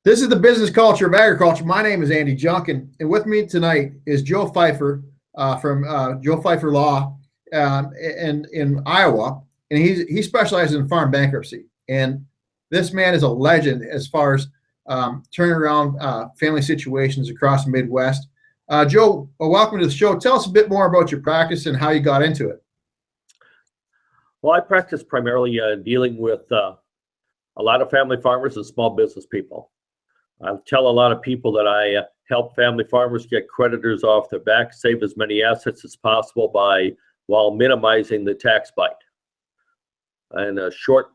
This is the business culture of agriculture. My name is Andy Junkin, and with me tonight is Joe Peiffer from Joe Peiffer Law in Iowa, and he specializes in farm bankruptcy. And this man is a legend as far as turning around family situations across the Midwest. Joe, welcome to the show. Tell us a bit more about your practice and how you got into it. Well, I practice primarily dealing with a lot of family farmers and small business people. I tell a lot of people that I help family farmers get creditors off their back, save as many assets as possible while minimizing the tax bite. And a short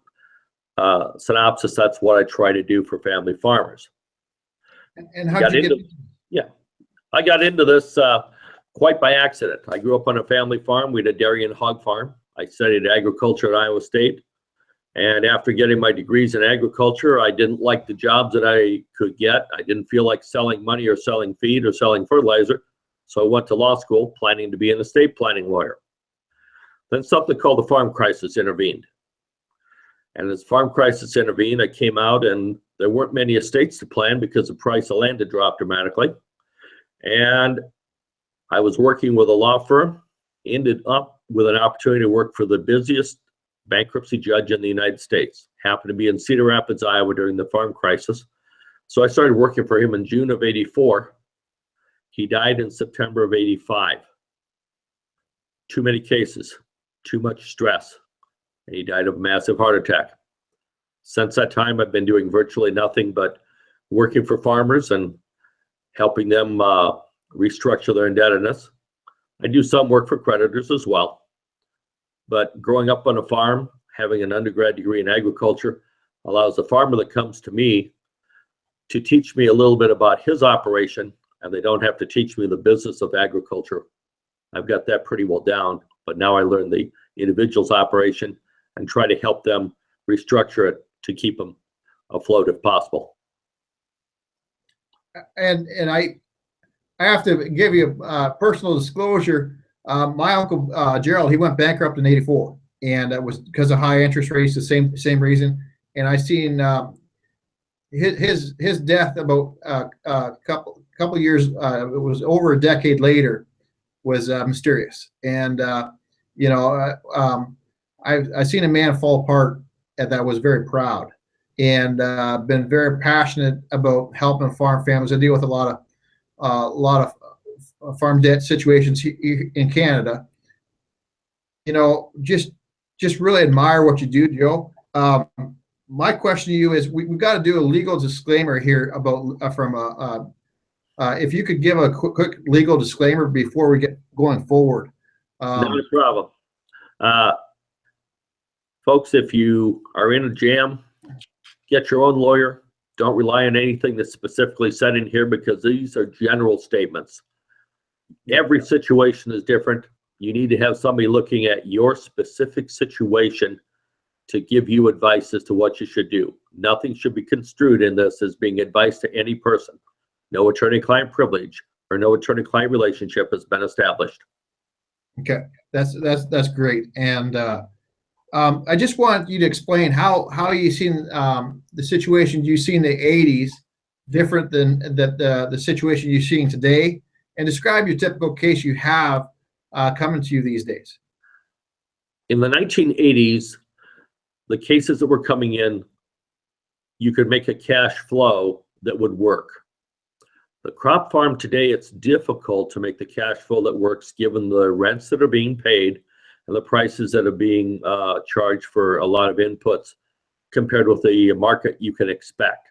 synopsis, that's what I try to do for family farmers. And how did you get? Yeah, I got into this quite by accident. I grew up on a family farm. We had a dairy and hog farm. I studied agriculture at Iowa State. And after getting my degrees in agriculture, I didn't like the jobs that I could get. I didn't feel like selling money or selling feed or selling fertilizer. So I went to law school planning to be an estate planning lawyer. Then something called the farm crisis intervened. And as farm crisis intervened, I came out and there weren't many estates to plan because the price of land had dropped dramatically. And I was working with a law firm, ended up with an opportunity to work for the busiest bankruptcy judge in the United States. Happened to be in Cedar Rapids, Iowa during the farm crisis. So I started working for him in June of '84. He died in September of '85. Too many cases, too much stress, and he died of a massive heart attack. Since that time, I've been doing virtually nothing but working for farmers and helping them restructure their indebtedness. I do some work for creditors as well. But growing up on a farm, having an undergrad degree in agriculture allows the farmer that comes to me to teach me a little bit about his operation, and they don't have to teach me the business of agriculture. I've got that pretty well down, but now I learn the individual's operation and try to help them restructure it to keep them afloat if possible. And I have to give you a personal disclosure. My uncle Gerald, he went bankrupt in '84, and it was because of high interest rates. The same reason. And I seen his death about a couple years. It was over a decade later. Was mysterious, and I've seen a man fall apart that was very proud, and been very passionate about helping farm families. I deal with a lot of farm debt situations in Canada. Just really admire what you do, Joe. My question to you is, we've got to do a legal disclaimer here about if you could give a quick legal disclaimer before we get going forward. Not a problem. Folks, if you are in a jam, get your own lawyer. Don't rely on anything that's specifically said in here, because these are general statements. Every situation is different. You need to have somebody looking at your specific situation to give you advice as to what you should do. Nothing should be construed in this as being advice to any person. No attorney-client privilege or no attorney-client relationship has been established. Okay, that's great. And I just want you to explain how you seen the situation you see in the '80s different than the situation you're seeing today. And describe your typical case you have coming to you these days. In the 1980s, the cases that were coming in, you could make a cash flow that would work. The crop farm today, it's difficult to make the cash flow that works given the rents that are being paid and the prices that are being charged for a lot of inputs compared with the market you can expect.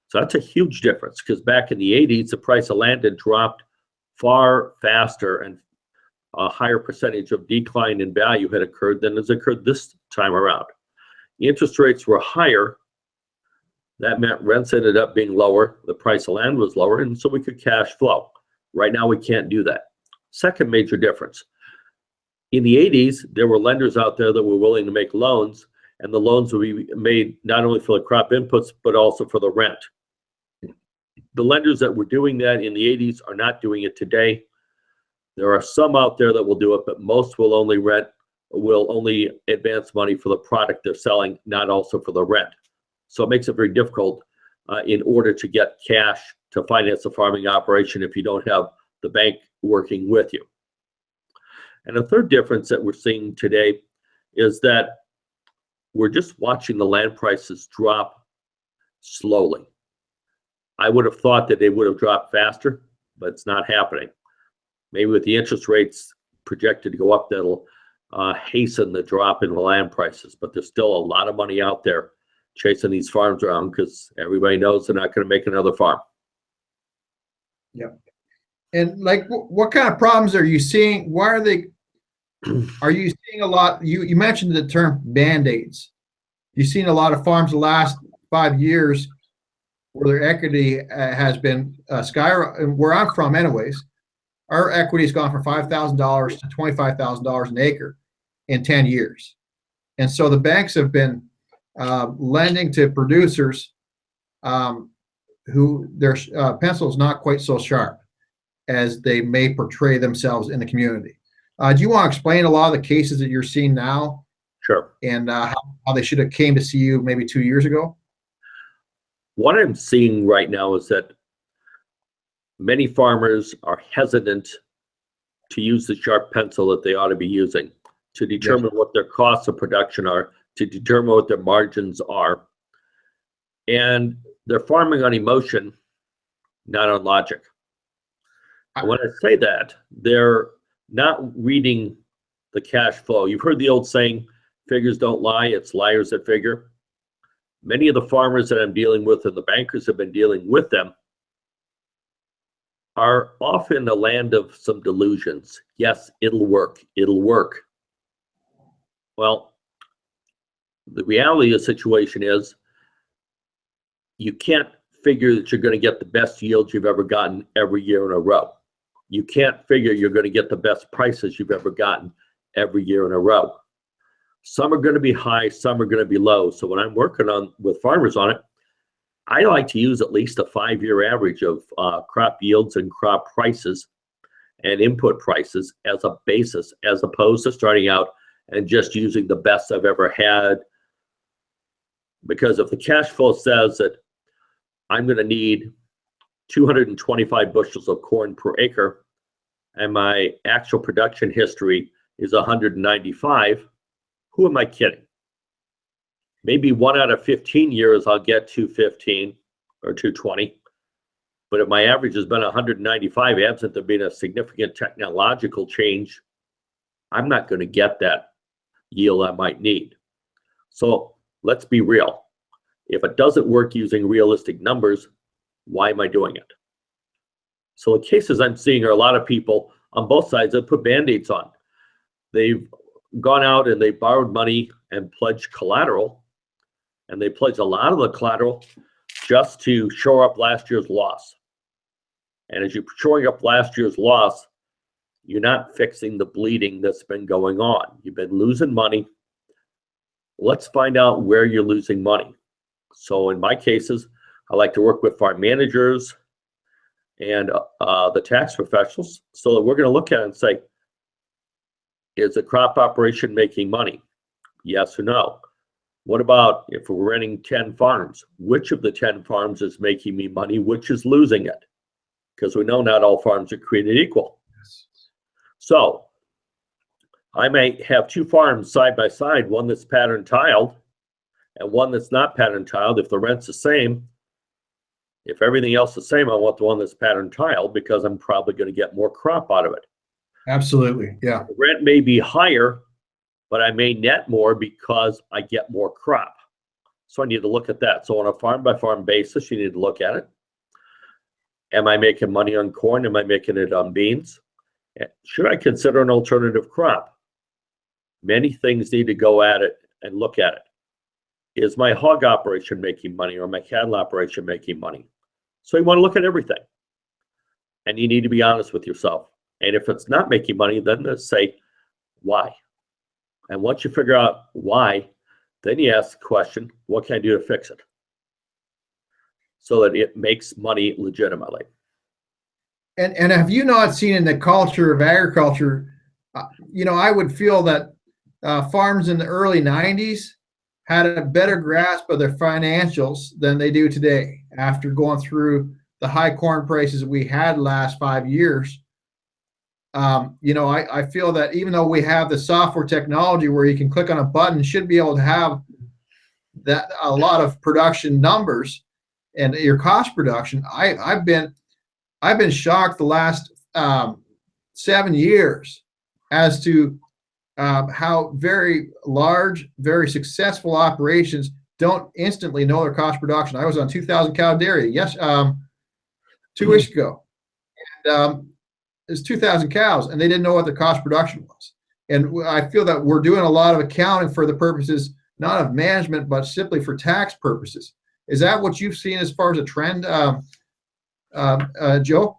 So that's a huge difference, because back in the '80s, the price of land had dropped far faster, and a higher percentage of decline in value had occurred than has occurred this time around. The interest rates were higher. That meant rents ended up being lower. The price of land was lower, and so we could cash flow. Right now, we can't do that. Second major difference. In the '80s, there were lenders out there that were willing to make loans, and the loans would be made not only for the crop inputs, but also for the rent. The lenders that were doing that in the '80s are not doing it today. There are some out there that will do it, but most will only advance money for the product they're selling, not also for the rent. So it makes it very difficult in order to get cash to finance a farming operation if you don't have the bank working with you. And a third difference that we're seeing today is that we're just watching the land prices drop slowly. I would have thought that they would have dropped faster, but it's not happening. Maybe with the interest rates projected to go up, that'll hasten the drop in the land prices. But there's still a lot of money out there chasing these farms around because everybody knows they're not going to make another farm. Yeah. And like, what kind of problems are you seeing? Why are they? Are you seeing a lot? You mentioned the term BandAids. You've seen a lot of farms the last 5 years where their equity has been skyrocketing. Where I'm from, anyways, our equity has gone from $5,000 to $25,000 an acre in 10 years. And so the banks have been lending to producers who their pencil is not quite so sharp as they may portray themselves in the community. Do you want to explain a lot of the cases that you're seeing now? Sure. And how they should have came to see you maybe 2 years ago? What I'm seeing right now is that many farmers are hesitant to use the sharp pencil that they ought to be using to determine what their costs of production are, to determine what their margins are. And they're farming on emotion, not on logic. And when I say that, they're not reading the cash flow. You've heard the old saying, figures don't lie, it's liars that figure. Many of the farmers that I'm dealing with and the bankers have been dealing with them are often in the land of some delusions. Yes, it'll work. It'll work. Well, the reality of the situation is you can't figure that you're going to get the best yields you've ever gotten every year in a row. You can't figure you're going to get the best prices you've ever gotten every year in a row. Some are going to be high, some are going to be low. So when I'm working with farmers on it, I like to use at least a 5-year average of crop yields and crop prices and input prices as a basis, as opposed to starting out and just using the best I've ever had. Because if the cash flow says that I'm going to need 225 bushels of corn per acre, and my actual production history is 195, who am I kidding? Maybe 1 out of 15 years I'll get 215 or 220. But if my average has been 195, absent there being a significant technological change, I'm not going to get that yield I might need. So let's be real. If it doesn't work using realistic numbers, why am I doing it? So the cases I'm seeing are a lot of people on both sides that put BandAids on. They've gone out and they borrowed money and pledged collateral, and they pledged a lot of the collateral just to shore up last year's loss. And as you're shoring up last year's loss, you're not fixing the bleeding that's been going on. You've been losing money. Let's find out where you're losing money. So in my cases, I like to work with farm managers and the tax professionals so that we're going to look at it and say, is the crop operation making money? Yes or no? What about if we're running 10 farms? Which of the 10 farms is making me money? Which is losing it? Because we know not all farms are created equal. Yes. So I may have 2 farms side by side, one that's pattern tiled and one that's not pattern tiled. If the rent's the same, if everything else is the same, I want the one that's pattern tiled because I'm probably going to get more crop out of it. Absolutely. Yeah. The rent may be higher, but I may net more because I get more crop. So I need to look at that. So on a farm by farm basis, you need to look at it. Am I making money on corn? Am I making it on beans? Should I consider an alternative crop? Many things need to go at it and look at it. Is my hog operation making money or my cattle operation making money? So you want to look at everything. And you need to be honest with yourself. And if it's not making money, then let's say, why? And once you figure out why, then you ask the question, what can I do to fix it? So that it makes money legitimately. And have you not seen in the culture of agriculture, I would feel that farms in the early 90s had a better grasp of their financials than they do today. after going through the high corn prices we had last 5 years. I feel that even though we have the software technology where you can click on a button, should be able to have that a lot of production numbers and your cost production. I've been shocked the last 7 years as to how very large, very successful operations don't instantly know their cost production. I was on 2,000 cow dairy, 2 weeks ago, and it's 2,000 cows, and they didn't know what their cost production was. And I feel that we're doing a lot of accounting for the purposes not of management, but simply for tax purposes. Is that what you've seen as far as a trend, Joe?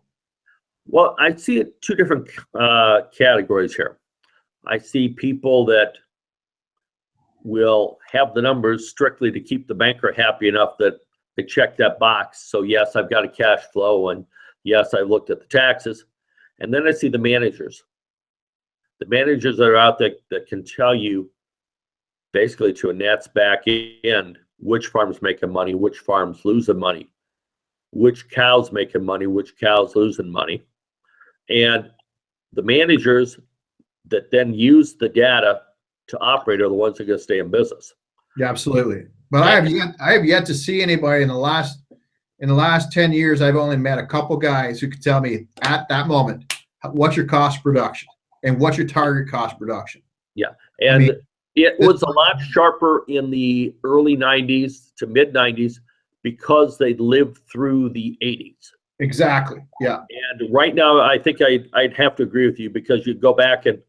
Well, I see it two different categories here. I see people that will have the numbers strictly to keep the banker happy enough that they check that box. So yes, I've got a cash flow, and yes, I looked at the taxes. And then I see the managers. The managers that are out there that can tell you basically to a gnat's back end which farm's making money, which farm's losing money, which cows making money, which cows losing money. And the managers that then use the data to operate are the ones that are going to stay in business. Yeah, absolutely. But I have yet to see anybody in the last 10 years. I've only met a couple guys who could tell me at that moment what's your cost production and what's your target cost production. Yeah, and it was a lot sharper in the early 90s to mid 90s because they lived through the 80s. Exactly. Yeah. And right now, I think I'd have to agree with you, because you go back and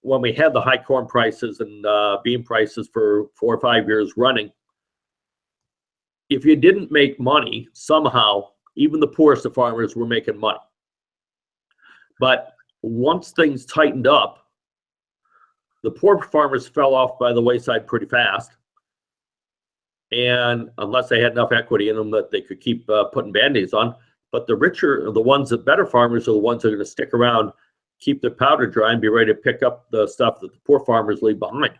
when we had the high corn prices and bean prices for 4 or 5 years running, if you didn't make money, somehow, even the poorest of farmers were making money. But once things tightened up, the poor farmers fell off by the wayside pretty fast. And unless they had enough equity in them that they could keep putting Band-Aids on. But the richer, the ones, the better farmers are the ones that are going to stick around, keep their powder dry, and be ready to pick up the stuff that the poor farmers leave behind.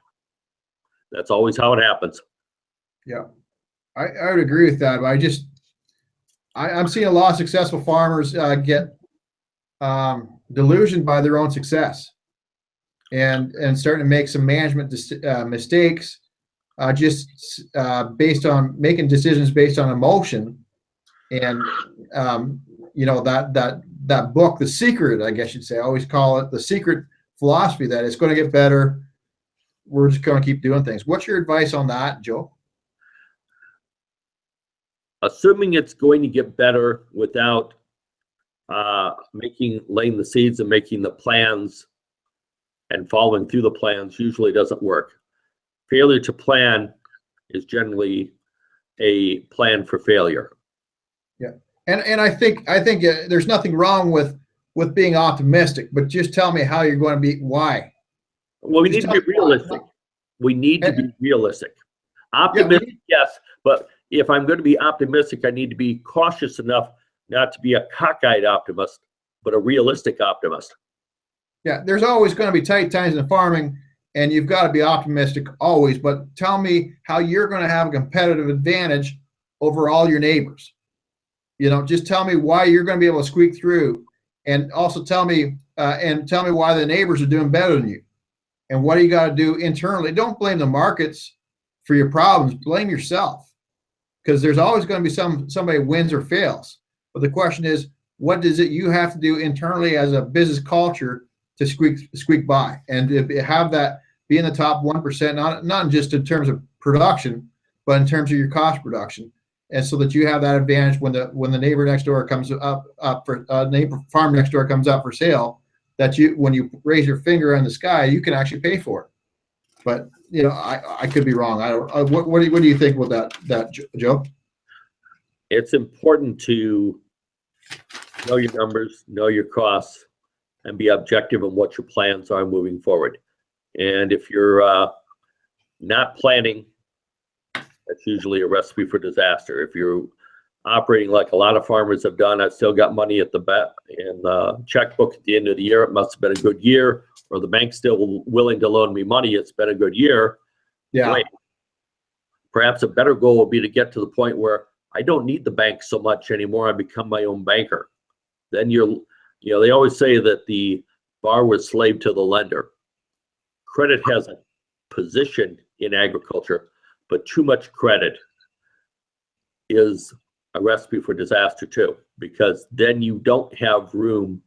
That's always how it happens. Yeah, I would agree with that. But I'm seeing a lot of successful farmers get delusioned by their own success, and starting to make some management mistakes, just based on making decisions based on emotion. And that book, The Secret, I guess you'd say, I always call it The Secret philosophy, that it's going to get better. We're just going to keep doing things. What's your advice on that, Joe? Assuming it's going to get better without laying the seeds and making the plans and following through the plans usually doesn't work. Failure to plan is generally a plan for failure. Yeah, and I think there's nothing wrong with being optimistic, but just tell me how you're going to be. Why? Well, we need to be realistic. We need to be realistic. Optimistic, yes, but if I'm going to be optimistic, I need to be cautious enough not to be a cockeyed optimist, but a realistic optimist. Yeah, there's always going to be tight times in farming, and you've got to be optimistic always. But tell me how you're going to have a competitive advantage over all your neighbors. Just tell me why you're going to be able to squeak through, and also tell me why the neighbors are doing better than you, and what do you got to do internally. Don't blame the markets for your problems. Blame yourself, because there's always going to be somebody wins or fails. But the question is, what does it you have to do internally as a business culture to squeak by, and to have that be in the top 1%, not just in terms of production, but in terms of your cost production. And so that you have that advantage when the neighbor next door comes up for neighbor farm next door comes up for sale, that when you raise your finger in the sky, you can actually pay for it. But I could be wrong. I don't. What do you think with that, Joe? It's important to know your numbers, know your costs, and be objective on what your plans are moving forward. And if you're not planning, that's usually a recipe for disaster. If you're operating like a lot of farmers have done, I've still got money at in the checkbook at the end of the year, it must have been a good year, or the bank's still willing to loan me money, it's been a good year. Yeah. Great. Perhaps a better goal would be to get to the point where I don't need the bank so much anymore. I become my own banker. Then they always say that the borrower is slave to the lender. Credit has a position in agriculture, but too much credit is a recipe for disaster too, because then you don't have room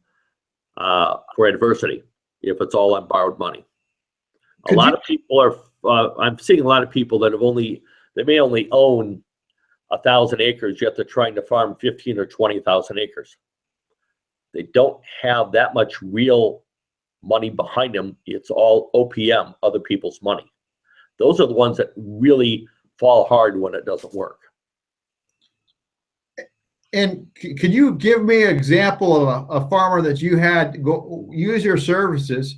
for adversity if it's all on borrowed money. A lot of people are, I'm seeing a lot of people that they may only own 1,000 acres, yet they're trying to farm 15 or 20,000 acres. They don't have that much real money behind them. It's all OPM, other people's money. Those are the ones that really fall hard when it doesn't work. And can you give me an example of a farmer that you had go use your services,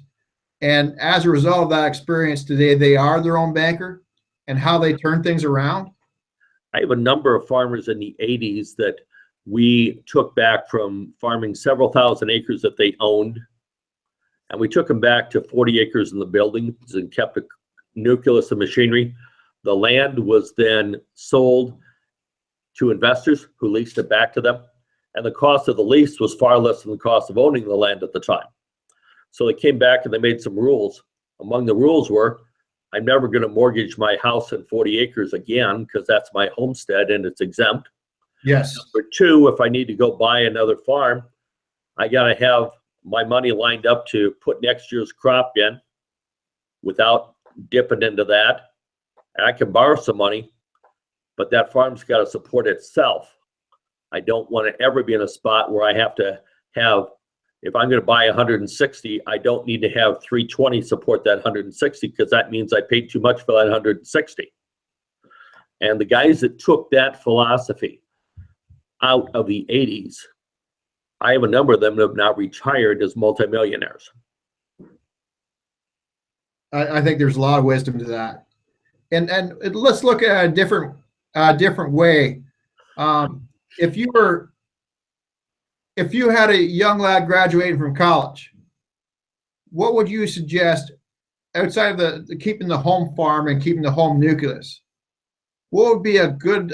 and as a result of that experience today, they are their own banker, and how they turn things around? I have a number of farmers in the 80s that we took back from farming several thousand acres that they owned, and we took them back to 40 acres in the buildings and kept a nucleus of machinery. The land was then sold to investors who leased it back to them, and the cost of the lease was far less than the cost of owning the land at the time. So they came back and they made some rules. Among the rules were, I'm never going to mortgage my house and 40 acres again, because that's my homestead and it's exempt. Yes. Number two, if I need to go buy another farm, I got to have my money lined up to put next year's crop in without dipping into that. And I can borrow some money, but that farm's got to support itself. I don't want to ever be in a spot where I have to have, if I'm going to buy 160, I don't need to have 320 support that 160, because that means I paid too much for that 160. And the guys that took that philosophy out of the 80s, I have a number of them that have now retired as multimillionaires. I think there's a lot of wisdom to that. And let's look at a different way. If you had a young lad graduating from college, what would you suggest outside of the keeping the home farm and keeping the home nucleus? What would be a good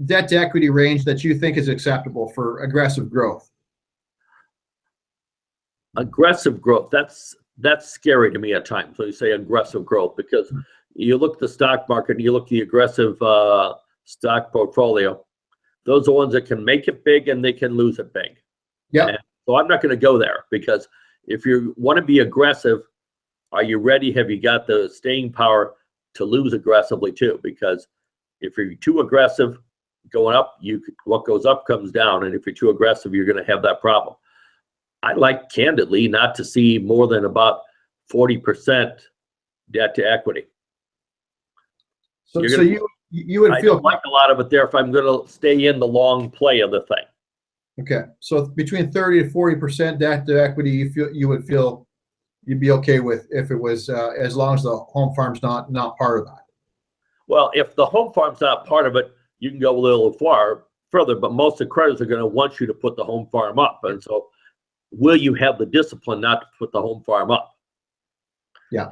debt to equity range that you think is acceptable for aggressive growth? Aggressive growth, that's scary to me at times when you say aggressive growth, because you look at the stock market and you look at the aggressive stock portfolio. Those are ones that can make it big and they can lose it big. Yeah. So I'm not going to go there, because if you want to be aggressive, are you ready? Have you got the staying power to lose aggressively too? Because if you're too aggressive going up, what goes up comes down. And if you're too aggressive, you're going to have that problem. I like, candidly, not to see more than about 40% debt to equity. So you would feel like a lot of it there if I'm going to stay in the long play of the thing. Okay, so between 30 to 40% debt to equity, you would feel you'd be okay with if it was as long as the home farm's not part of that. Well, if the home farm's not part of it, you can go a little further, but most of the creditors are going to want you to put the home farm up, and so will you have the discipline not to put the home farm up? Yeah,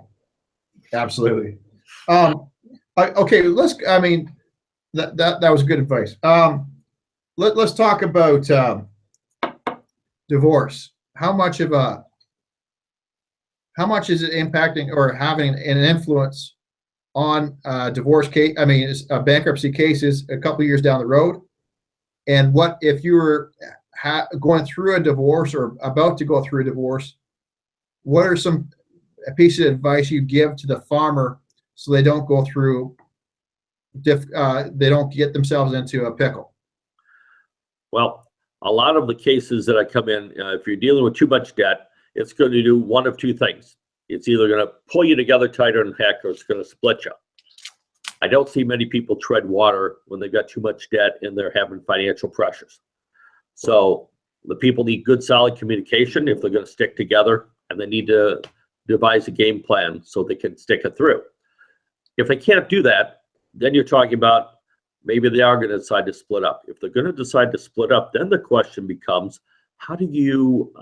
absolutely. Okay, that was good advice. Let's talk about divorce. How much is it impacting or having an influence on divorce case? I mean, bankruptcy cases a couple years down the road. And what if you were going through a divorce or about to go through a divorce? What are some pieces of advice you give to the farmer so they don't go through, they don't get themselves into a pickle? Well, a lot of the cases that I come in, if you're dealing with too much debt, it's going to do one of two things. It's either going to pull you together tighter than heck, or it's going to split you. I don't see many people tread water when they've got too much debt and they're having financial pressures. So the people need good, solid communication if they're going to stick together, and they need to devise a game plan so they can stick it through. If they can't do that, then you're talking about maybe they are going to decide to split up. If they're going to decide to split up, then the question becomes, how do you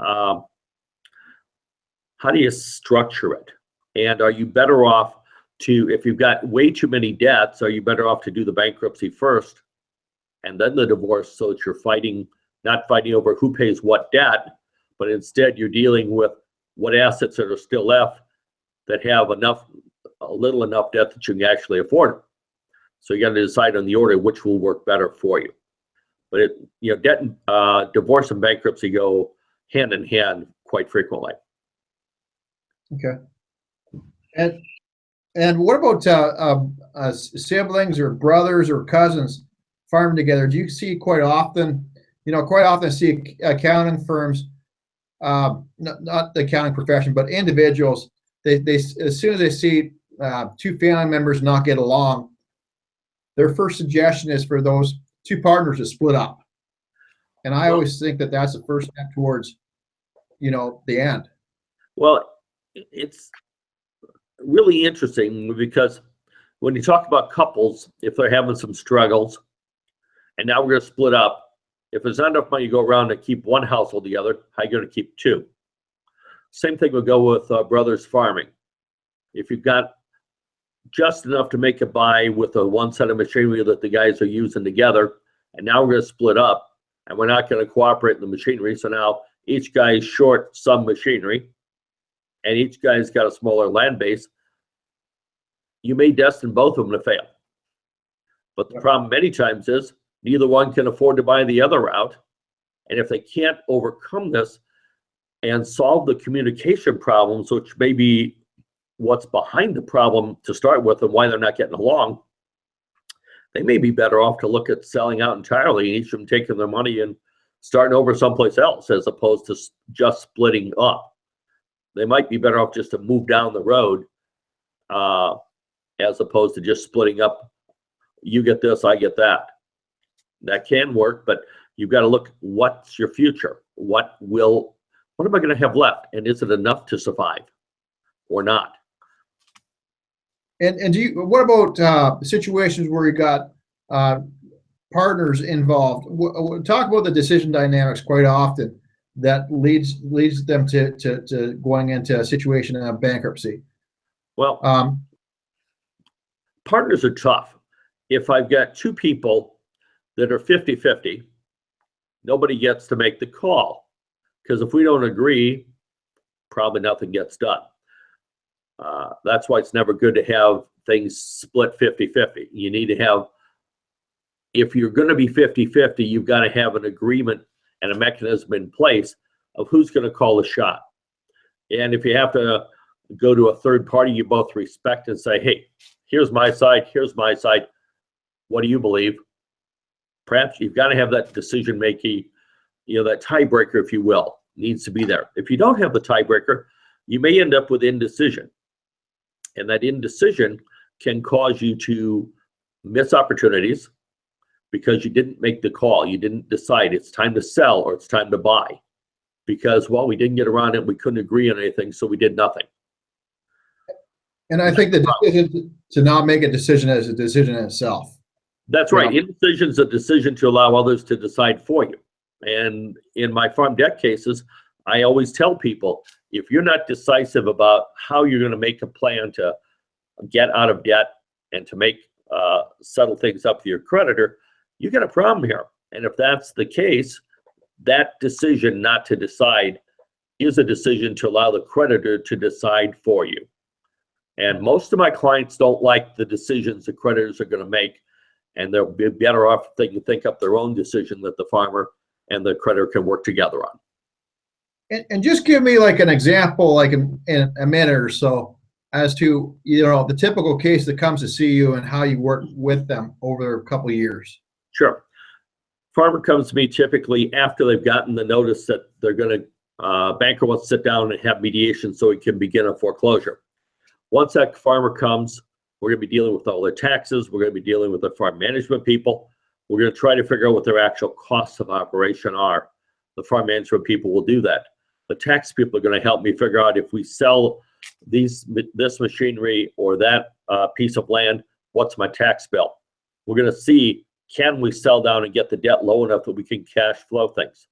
structure it? And are you better off to, if you've got way too many debts, are you better off to do the bankruptcy first and then the divorce, so that you're not fighting over who pays what debt, but instead you're dealing with what assets that are still left that have a little enough debt that you can actually afford them. So you got to decide on the order which will work better for you. But debt and divorce and bankruptcy go hand in hand quite frequently. Okay. And what about siblings or brothers or cousins farming together? Do you see quite often? Quite often see accounting firms, not the accounting profession, but individuals. They as soon as they see two family members not get along, their first suggestion is for those two partners to split up. And I always think that that's the first step towards, the end. Well, it's really interesting because when you talk about couples, if they're having some struggles, and now we're going to split up, if there's not enough money to go around to keep one household together, how are you going to keep two? Same thing would go with brothers farming. If you've got just enough to make it by with the one set of machinery that the guys are using together, and now we're going to split up, and we're not going to cooperate in the machinery, so now each guy is short some machinery, and each guy's got a smaller land base, you may destine both of them to fail. But the problem many times is neither one can afford to buy the other out, and if they can't overcome this and solve the communication problems, which may be what's behind the problem to start with and why they're not getting along, they may be better off to look at selling out entirely and each of them taking their money and starting over someplace else as opposed to just splitting up. They might be better off just to move down the road as opposed to just splitting up. You get this, I get that. That can work, but you've got to look, what's your future? What am I going to have left? And is it enough to survive or not? And what about situations where you got partners involved? Talk about the decision dynamics quite often that leads them to going into a situation of bankruptcy. Well, partners are tough. If I've got two people that are 50-50, nobody gets to make the call, because if we don't agree, probably nothing gets done. That's why it's never good to have things split 50-50. You need to have, if you're going to be 50-50, you've got to have an agreement and a mechanism in place of who's going to call the shot. And if you have to go to a third party you both respect and say, hey, here's my side, what do you believe? Perhaps you've got to have that decision making, that tiebreaker, if you will, needs to be there. If you don't have the tiebreaker, you may end up with indecision. And that indecision can cause you to miss opportunities because you didn't make the call. You didn't decide it's time to sell or it's time to buy. Because, well, we didn't get around it. We couldn't agree on anything, so we did nothing. And I think the decision to not make a decision is a decision in itself. That's right. Indecision is a decision to allow others to decide for you. And in my farm debt cases, I always tell people, if you're not decisive about how you're going to make a plan to get out of debt and to make settle things up for your creditor, you got a problem here. And if that's the case, that decision not to decide is a decision to allow the creditor to decide for you. And most of my clients don't like the decisions the creditors are going to make, and they'll be better off if they can think up their own decision that the farmer and the creditor can work together on. And just give me like an example, like in a minute or so, as to the typical case that comes to see you and how you work with them over a couple of years. Sure. Farmer comes to me typically after they've gotten the notice that they're going to, banker wants to sit down and have mediation so he can begin a foreclosure. Once that farmer comes, we're going to be dealing with all their taxes. We're going to be dealing with the farm management people. We're going to try to figure out what their actual costs of operation are. The farm management people will do that. The tax people are going to help me figure out if we sell this machinery or that piece of land, what's my tax bill? We're going to see, can we sell down and get the debt low enough that we can cash flow things?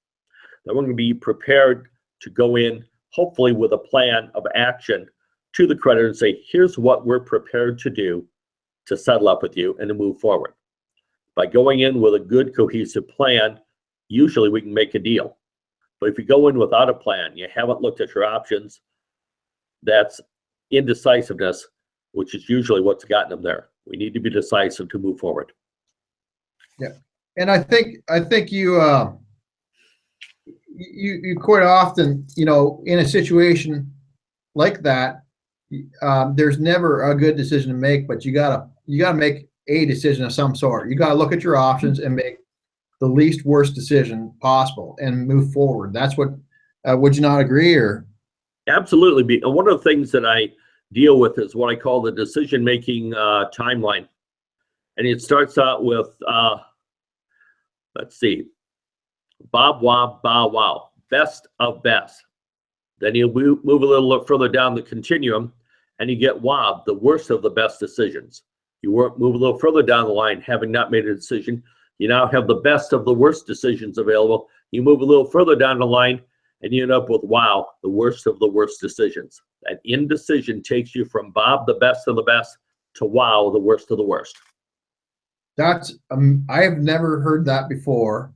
Then we're going to be prepared to go in, hopefully with a plan of action to the creditor and say, here's what we're prepared to do to settle up with you and to move forward. By going in with a good cohesive plan, usually we can make a deal. But if you go in without a plan, you haven't looked at your options, that's indecisiveness, which is usually what's gotten them there. We need to be decisive to move forward. Yeah, and I think you you quite often, in a situation like that, there's never a good decision to make, but you gotta make a decision of some sort. You gotta look at your options and make the least worst decision possible and move forward. That's what. Would you not agree? Or absolutely. One of the things that I deal with is what I call the decision-making timeline, and it starts out with let's see, Bob Wob Bow Wow, best of best. Then you move a little further down the continuum, and you get Wob, the worst of the best decisions. You move a little further down the line, having not made a decision. You now have the best of the worst decisions available. You move a little further down the line, and you end up with wow, the worst of the worst decisions. That indecision takes you from Bob, the best of the best, to wow, the worst of the worst. that's I have never heard that before.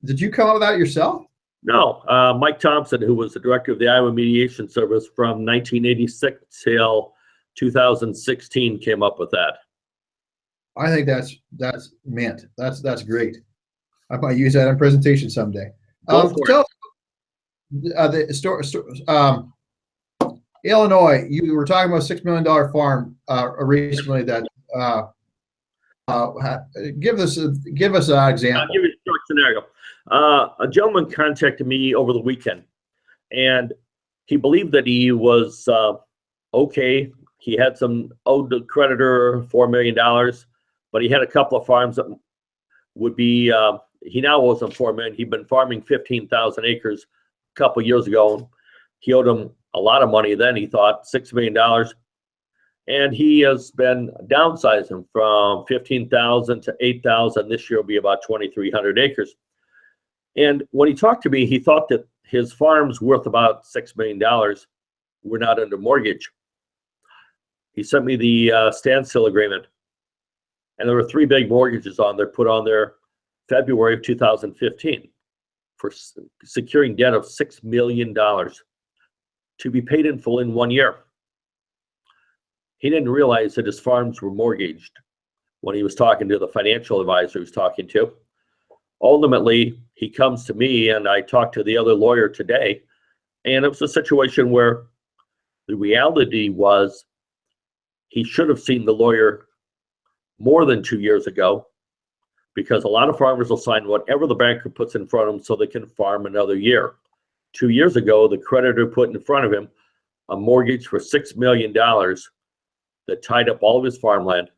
Did you come up with that yourself? No, Mike Thompson, who was the director of the Iowa Mediation Service from 1986 till 2016, came up with that. I think that's mint. That's great. I might use that in presentation someday. Go for Tell the story. Illinois, you were talking about $6 million farm recently. That give us an example. I'll give you a short scenario. A gentleman contacted me over the weekend, and he believed that he was okay. He had some owed the creditor $4 million, but he had a couple of farms that would be. He now owes him $4 million. He'd been farming 15,000 acres a couple of years ago. He owed him a lot of money then. He thought $6 million, and he has been downsizing from 15,000 to 8,000. This year will be about 2,300 acres. And when he talked to me, he thought that his farm's worth about $6 million. We're not under mortgage. He sent me the standstill agreement, and there were 3 big mortgages on there, put on there February of 2015 for securing debt of $6 million to be paid in full in 1 year. He didn't realize that his farms were mortgaged when he was talking to the financial advisor he was talking to. Ultimately, he comes to me, and I talked to the other lawyer today, and it was a situation where the reality was he should have seen the lawyer more than 2 years ago, because a lot of farmers will sign whatever the banker puts in front of them so they can farm another year. 2 years ago, the creditor put in front of him a mortgage for $6 million that tied up all of his farmland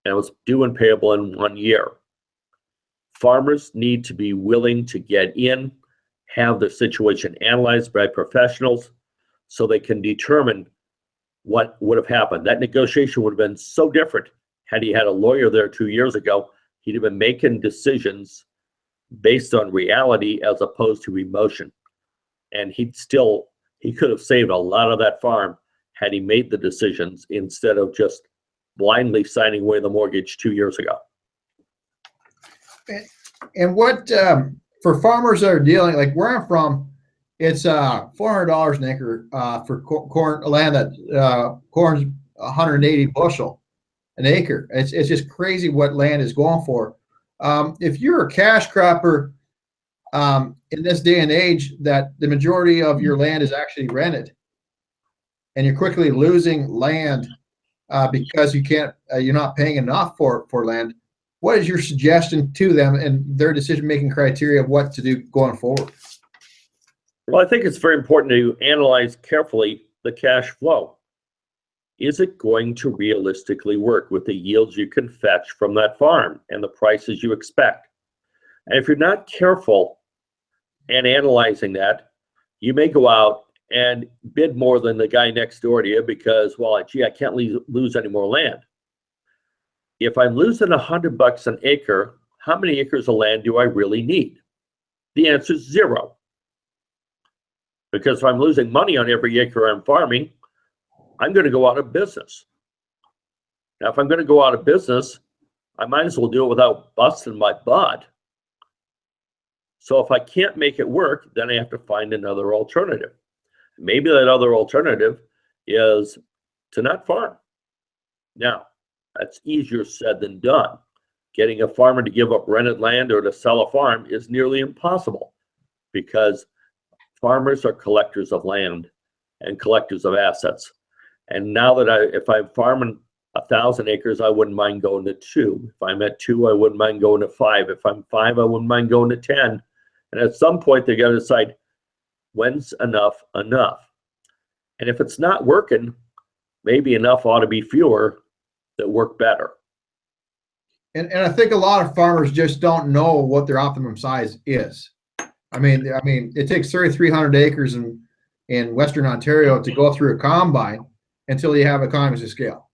and was due and payable in 1 year. Farmers need to be willing to get in, have their situation analyzed by professionals so they can determine what would have happened. That negotiation would have been so different had he had a lawyer there 2 years ago. He'd have been making decisions based on reality as opposed to emotion. And he could have saved a lot of that farm had he made the decisions instead of just blindly signing away the mortgage 2 years ago. And what for farmers that are dealing, like where I'm from, it's $400 an acre for corn land that corn's 180 bushel an acre. It's just crazy what land is going for. If you're a cash cropper in this day and age, that the majority of your land is actually rented, and you're quickly losing land because you're not paying enough for land. What is your suggestion to them and their decision-making criteria of what to do going forward? Well, I think it's very important to analyze carefully the cash flow. Is it going to realistically work with the yields you can fetch from that farm and the prices you expect? And if you're not careful and analyzing that, you may go out and bid more than the guy next door to you because, well, gee, I can't lose any more land. If I'm losing $100 an acre, how many acres of land do I really need? The answer is 0. Because if I'm losing money on every acre I'm farming, I'm going to go out of business. Now, if I'm going to go out of business, I might as well do it without busting my butt. So if I can't make it work, then I have to find another alternative. Maybe that other alternative is to not farm. Now, that's easier said than done. Getting a farmer to give up rented land or to sell a farm is nearly impossible, because farmers are collectors of land and collectors of assets. And now that if I'm farming 1,000 acres, I wouldn't mind going to 2. If I'm at 2, I wouldn't mind going to 5. If I'm 5, I wouldn't mind going to 10. And at some point, they got to decide, when's enough enough? And if it's not working, maybe enough ought to be fewer that work better. And I think a lot of farmers just don't know what their optimum size is. I mean, it takes 3,300 acres in Western Ontario to go through a combine until you have economies of scale.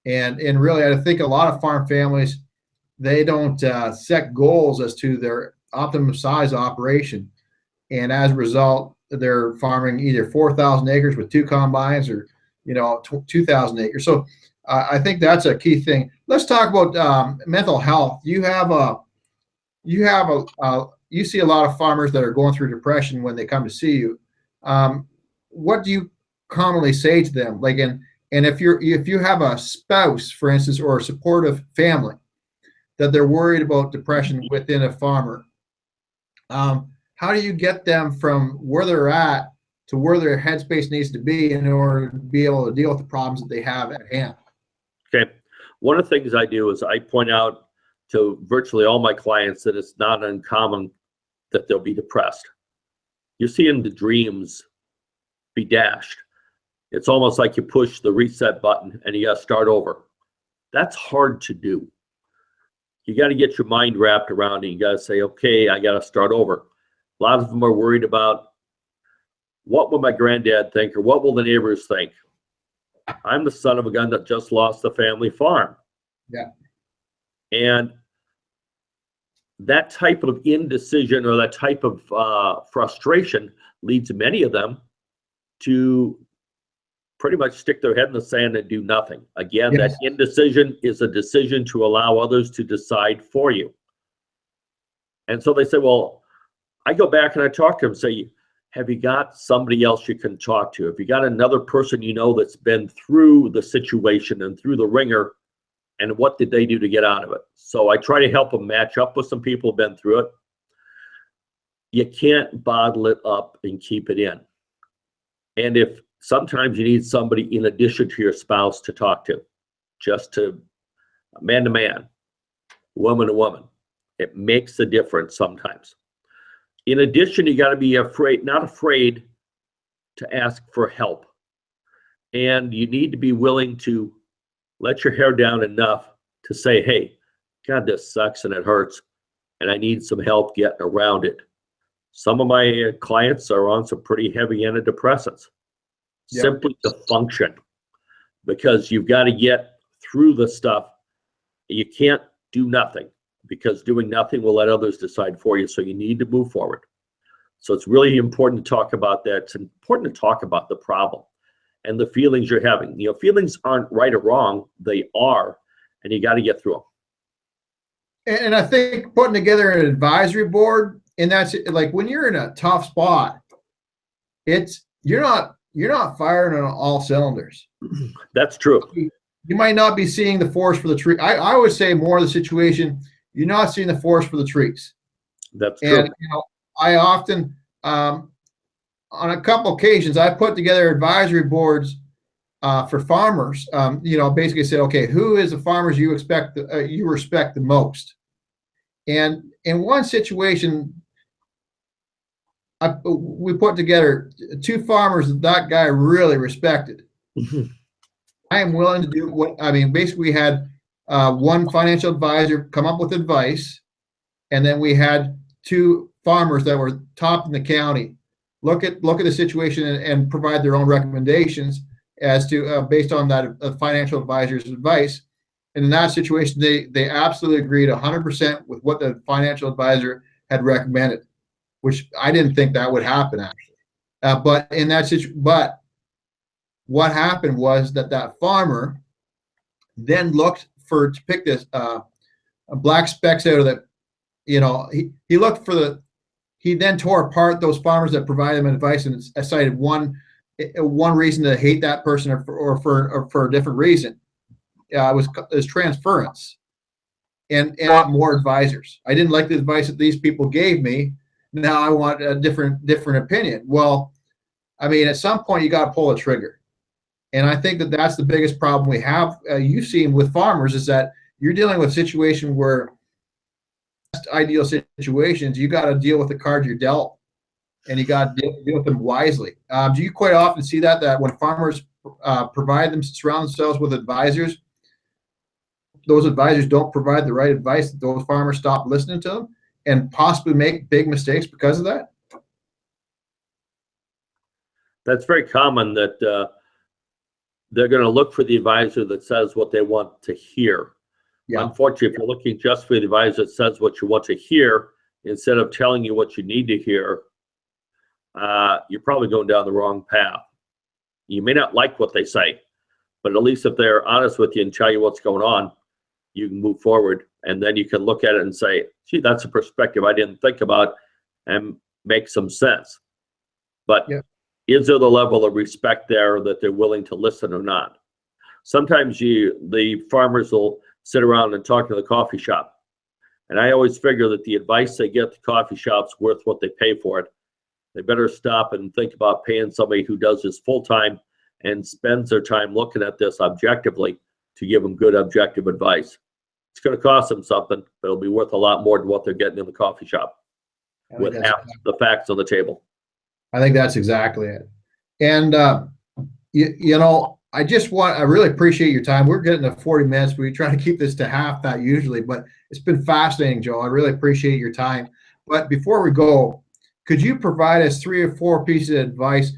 And really, I think a lot of farm families, they don't set goals as to their optimum size operation. And as a result, they're farming either 4,000 acres with 2 combines, or 2,000 acres. So I think that's a key thing. Let's talk about mental health. You see a lot of farmers that are going through depression when they come to see you. What do you commonly say to them? Like, and if you have a spouse, for instance, or a supportive family that they're worried about depression within a farmer, how do you get them from where they're at to where their headspace needs to be in order to be able to deal with the problems that they have at hand? Okay. One of the things I do is I point out to virtually all my clients that it's not uncommon that they'll be depressed. You're seeing the dreams be dashed. It's almost like you push the reset button and you got to start over. That's hard to do. You got to get your mind wrapped around it. You got to say, okay, I got to start over. A lot of them are worried about, what will my granddad think, or what will the neighbors think? I'm the son of a gun that just lost the family farm. Yeah. And that type of indecision, or that type of frustration, leads many of them to pretty much stick their head in the sand and do nothing. Again, Yes. That indecision is a decision to allow others to decide for you. And so they say, well, I go back and I talk to them, say, have you got somebody else you can talk to? Have you got another person that's been through the situation and through the ringer, and what did they do to get out of it? So I try to help them match up with some people who've been through it. You can't bottle it up and keep it in. And if sometimes you need somebody in addition to your spouse to talk to, just to man, woman to woman, it makes a difference sometimes. In addition, you got to be not afraid to ask for help. And you need to be willing to let your hair down enough to say, hey, God, this sucks and it hurts, and I need some help getting around it. Some of my clients are on some pretty heavy antidepressants, simply to function, because you've got to get through the stuff. You can't do nothing, because doing nothing will let others decide for you. So you need to move forward. So it's really important to talk about that. It's important to talk about the problem and the feelings you're having. Feelings aren't right or wrong. They are, and you got to get through them. And I think putting together an advisory board, and that's like, when you're in a tough spot, you're not firing on all cylinders. That's true. You might not be seeing the forest for the tree. I would say more of the situation, you're not seeing the forest for the trees. That's true. And I often, on a couple occasions, I put together advisory boards for farmers. Basically say, okay, who is the farmers you respect the most? And in one situation, we put together 2 farmers that guy really respected. I am willing to do basically we had one financial advisor come up with advice, and then we had 2 farmers that were top in the county look at the situation and provide their own recommendations as to based on that financial advisor's advice. And in that situation, they absolutely agreed 100% with what the financial advisor had recommended, which I didn't think that would happen actually. But in that situation, what happened was that farmer then looked to pick this black specks out of the, he looked for he then tore apart those farmers that provided him advice and cited one reason to hate that person or for a different reason. It was transference and more advisors. I didn't like the advice that these people gave me. Now I want a different opinion. Well, I mean, at some point you got to pull a trigger. And I think that that's the biggest problem we have. You've seen with farmers is that you're dealing with a situation where ideal situations, you got to deal with the cards you're dealt, and you got to deal with them wisely. Do you quite often see that when farmers surround themselves with advisors, those advisors don't provide the right advice, that those farmers stop listening to them and possibly make big mistakes because of that? That's very common, that they're going to look for the advisor that says what they want to hear. Yeah. Unfortunately, if you're looking just for the advisor that says what you want to hear instead of telling you what you need to hear, you're probably going down the wrong path. You may not like what they say, but at least if they're honest with you and tell you what's going on, you can move forward, and then you can look at it and say, gee, that's a perspective I didn't think about, and make some sense. But yeah, is there the level of respect there that they're willing to listen or not? Sometimes the farmers will sit around and talk to the coffee shop. And I always figure that the advice they get at the coffee shop's worth what they pay for it. They better stop and think about paying somebody who does this full time and spends their time looking at this objectively to give them good objective advice. It's going to cost them something, but it'll be worth a lot more than what they're getting in the coffee shop with half the facts on the table. I think that's exactly it. And, I really appreciate your time. We're getting to 40 minutes. We try to keep this to half that usually, but it's been fascinating, Joe. I really appreciate your time. But before we go, could you provide us 3 or 4 pieces of advice?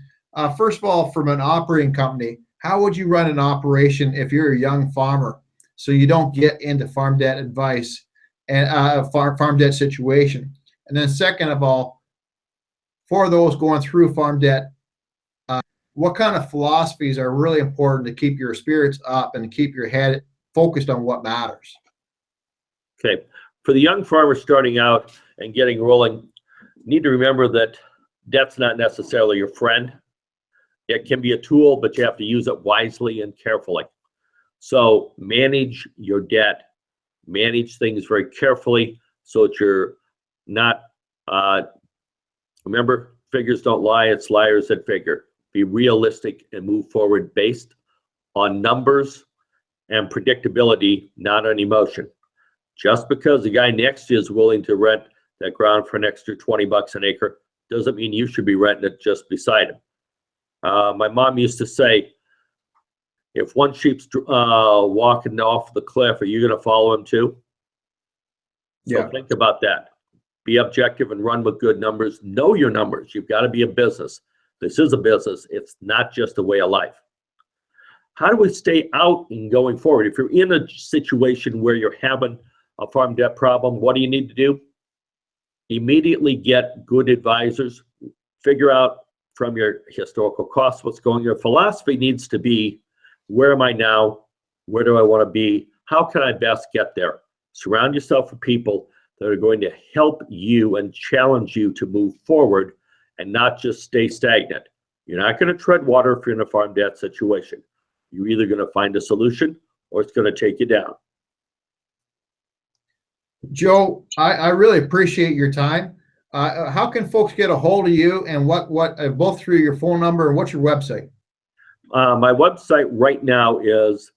First of all, from an operating company, how would you run an operation if you're a young farmer so you don't get into farm debt advice and farm debt situation? And then second of all, for those going through farm debt, what kind of philosophies are really important to keep your spirits up and to keep your head focused on what matters? Okay. For the young farmer starting out and getting rolling, you need to remember that debt's not necessarily your friend. It can be a tool, but you have to use it wisely and carefully. So manage your debt, manage things very carefully so that you're not, remember, figures don't lie, it's liars that figure. Be realistic and move forward based on numbers and predictability, not on emotion. Just because the guy next to you is willing to rent that ground for an extra $20 an acre doesn't mean you should be renting it just beside him. My mom used to say, if one sheep's walking off the cliff, are you going to follow him too? So think about that. Be objective and run with good numbers. Know your numbers. You've got to be a business. This is a business. It's not just a way of life. How do we stay out and going forward? If you're in a situation where you're having a farm debt problem, what do you need to do? Immediately get good advisors. Figure out from your historical costs what's going on. Your philosophy needs to be, where am I now? Where do I want to be? How can I best get there? Surround yourself with people that are going to help you and challenge you to move forward and not just stay stagnant. You're not going to tread water if you're in a farm debt situation. You're either going to find a solution or it's going to take you down. Joe, I really appreciate your time. How can folks get a hold of you, and what both through your phone number and what's your website? My website right now is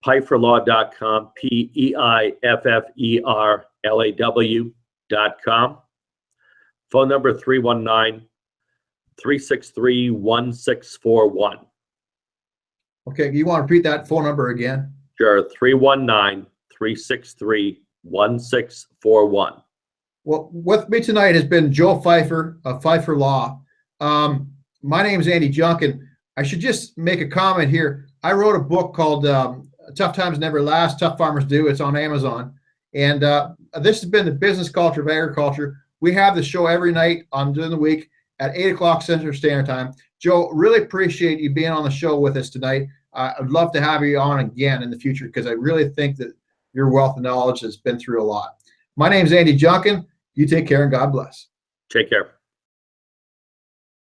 peifferlaw.com, PEIFFERLAW.com. Phone number 319-363-1641. Okay, you want to repeat that phone number again? Sure, 319-363-1641. Well, with me tonight has been Joe Peiffer of Peiffer Law. My name is Andy Junkin. I should just make a comment here. I wrote a book called Tough Times Never Last, Tough Farmers Do. It's on Amazon. And this has been the business culture of agriculture. We have the show every night during the week at 8 o'clock Central Standard Time. Joe, really appreciate you being on the show with us tonight. I'd love to have you on again in the future because I really think that your wealth of knowledge that's been through a lot. My name is Andy Junkin. You take care and God bless. Take care.